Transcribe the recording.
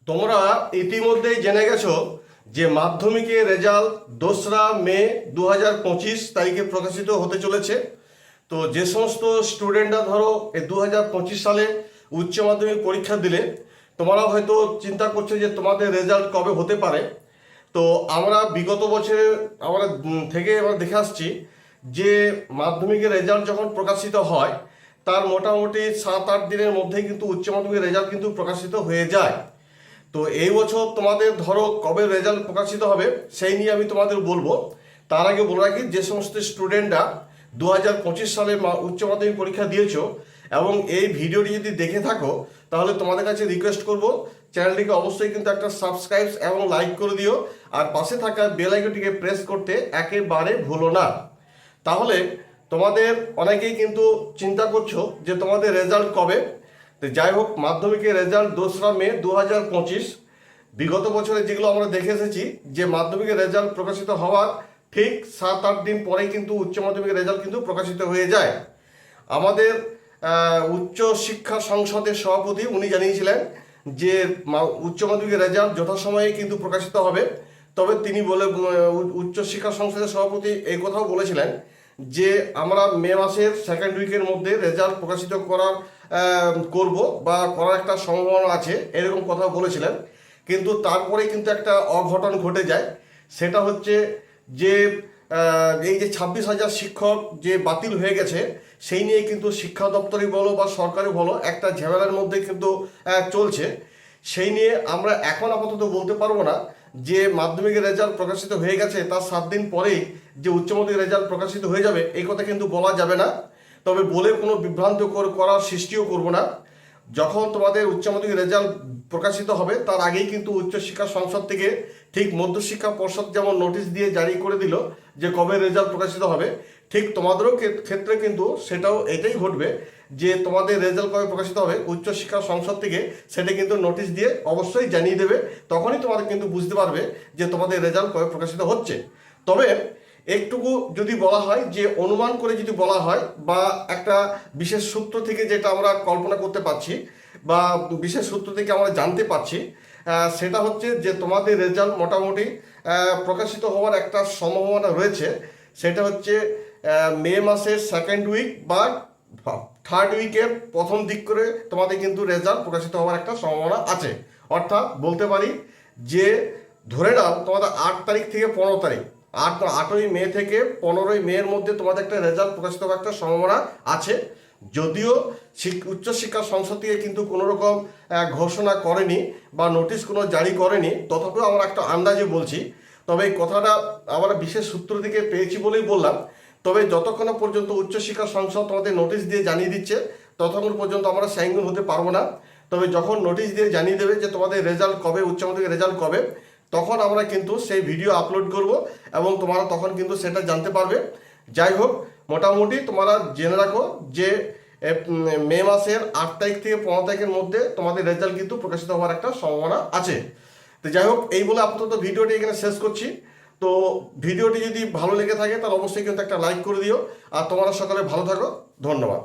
তোমরা ইতিমধ্যেই জেনে গেছো যে মাধ্যমিকের রেজাল্ট 2রা মে 2025 তারিখে প্রকাশিত হতে চলেছে। তো যে সমস্ত স্টুডেন্টরা ধরো এই 2025 সালে উচ্চ মাধ্যমিক পরীক্ষা দিলে তোমরা হয়তো চিন্তা করছো যে তোমাদের রেজাল্ট কবে হতে পারে। তো আমরা বিগত বছরে আমরা দেখে আসছি যে মাধ্যমিকের রেজাল্ট যখন প্রকাশিত হয় তার মোটামুটি 7-8 দিনের মধ্যেই কিন্তু উচ্চ মাধ্যমিকের রেজাল্ট কিন্তু প্রকাশিত হয়ে যায়। তো এই বছর তোমাদের ধরো কবে রেজাল্ট প্রকাশিত হবে সেই নিয়ে আমি তোমাদের বলবো। তার আগে বলে রাখি, যে সমস্ত স্টুডেন্টরা 2025 সালে উচ্চ মাধ্যমিক পরীক্ষা দিয়েছো এবং এই ভিডিওটি যদি দেখে থাকো তাহলে তোমাদের কাছে রিকোয়েস্ট করব, চ্যানেলটিকে অবশ্যই কিন্তু একটা সাবস্ক্রাইব এবং লাইক করে দিও, আর পাশে থাকা বেল আইকনটিকে প্রেস করতে একেবারে ভুলো না। তাহলে তোমাদের অনেকেই কিন্তু চিন্তা করছো যে তোমাদের রেজাল্ট কবে। তো যাই হোক, মাধ্যমিকের রেজাল্ট 2রা মে 2025। বিগত বছরে যেগুলো আমরা দেখে এসেছি যে মাধ্যমিকের রেজাল্ট প্রকাশিত হওয়ার ঠিক 7-8 দিন পরেই কিন্তু উচ্চ মাধ্যমিকের রেজাল্ট কিন্তু প্রকাশিত হয়ে যায়। আমাদের উচ্চ শিক্ষা সংসদের সভাপতি উনি জানিয়েছিলেন যে উচ্চ মাধ্যমিকের রেজাল্ট যথাসময়ে কিন্তু প্রকাশিত হবে। তবে তিনি উচ্চ শিক্ষা সংসদের সভাপতি এই কথাও বলেছিলেন যে আমরা মে মাসের সেকেন্ড উইকের মধ্যে রেজাল্ট প্রকাশিত করব বা করার একটা সম্ভাবনা আছে, এরকম কথা বলেছিলেন। কিন্তু তারপরে কিন্তু একটা অঘটন ঘটে যায়। সেটা হচ্ছে যে এই যে 26,000 শিক্ষক যে বাতিল হয়ে গেছে সেই নিয়ে কিন্তু শিক্ষা দপ্তরই বলো বা সরকারি বলো একটা ঝামেলার মধ্যে কিন্তু চলছে। সেই নিয়ে আমরা এখন আপাতত বলতে পারবো না যে মাধ্যমিকের রেজাল্ট প্রকাশিত হয়ে গেছে তার 7 দিন পরেই যে উচ্চ মাধ্যমিক রেজাল্ট প্রকাশিত হয়ে যাবে, এই কথা কিন্তু বলা যাবে না। তবে বলে কোনো বিভ্রান্ত করার সৃষ্টিও করব না। যখন তোমাদের উচ্চ মাধ্যমিক রেজাল্ট প্রকাশিত হবে তার আগেই কিন্তু উচ্চশিক্ষা সংসদ থেকে ঠিক মধ্যশিক্ষা পর্ষদ যেমন নোটিশ দিয়ে জারি করে দিল যে কবে রেজাল্ট প্রকাশিত হবে, ঠিক তোমাদেরও ক্ষেত্রে কিন্তু এটাই ঘটবে যে তোমাদের রেজাল্ট কবে প্রকাশিত হবে উচ্চশিক্ষা সংসদ থেকে সেটা কিন্তু নোটিশ দিয়ে অবশ্যই জানিয়ে দেবে। তখনই তোমাদের কিন্তু বুঝতে পারবে যে তোমাদের রেজাল্ট কবে প্রকাশিত হচ্ছে। তবে একটুকু যদি বলা হয় যে অনুমান করে যদি বলা হয় বা একটা বিশেষ সূত্র থেকে যেটা আমরা কল্পনা করতে পারছি বা বিশেষ সূত্র থেকে আমরা জানতে পারছি, সেটা হচ্ছে যে তোমাদের রেজাল্ট মোটামুটি প্রকাশিত হওয়ার একটা সম্ভাবনা রয়েছে। সেটা হচ্ছে মে মাসের সেকেন্ড উইক বা থার্ড উইকের প্রথম দিক করে তোমাদের কিন্তু রেজাল্ট প্রকাশিত হওয়ার একটা সম্ভাবনা আছে। অর্থাৎ বলতে পারি যে ধরে নাও তোমাদের 8 তারিখ থেকে 15 তারিখ, 8ই মে থেকে 15ই মের মধ্যে তোমাদের একটা রেজাল্ট প্রকাশিত হওয়ার একটা সম্ভাবনা আছে। যদিও উচ্চশিক্ষা সংসদ থেকে কিন্তু কোনো রকম ঘোষণা করেনি বা নোটিশ কোনো জারি করেনি, তথাপিও আমরা একটা আন্দাজে বলছি। তবে এই কথাটা আমরা বিশেষ সূত্র থেকে পেয়েছি বলেই বললাম। তবে যতক্ষণ পর্যন্ত উচ্চশিক্ষা সংসদ তোমাদের নোটিশ দিয়ে জানিয়ে দিচ্ছে ততক্ষণ পর্যন্ত আমরা স্যাংশন হতে পারবো না। তবে যখন নোটিশ দিয়ে জানিয়ে দেবে যে তোমাদের রেজাল্ট কবে, উচ্চ মাধ্যমিকের রেজাল্ট কবে, তখন আমরা কিন্তু সেই ভিডিও আপলোড করব এবং তোমরা তখন কিন্তু সেটা জানতে পারবে। যাই হোক, মোটামুটি তোমরা জেনে রাখো যে মে মাসের 8 তারিখ থেকে 15 তারিখের মধ্যে তোমাদের রেজাল্ট কিন্তু প্রকাশিত হওয়ার একটা সম্ভাবনা আছে। তো যাই হোক, এই বলে আপাতত ভিডিওটি এখানে শেষ করছি। তো ভিডিওটি যদি ভালো লেগে থাকে তাহলে অবশ্যই কিন্তু একটা লাইক করে দিও, আর তোমরা সকালে ভালো থাকো। ধন্যবাদ।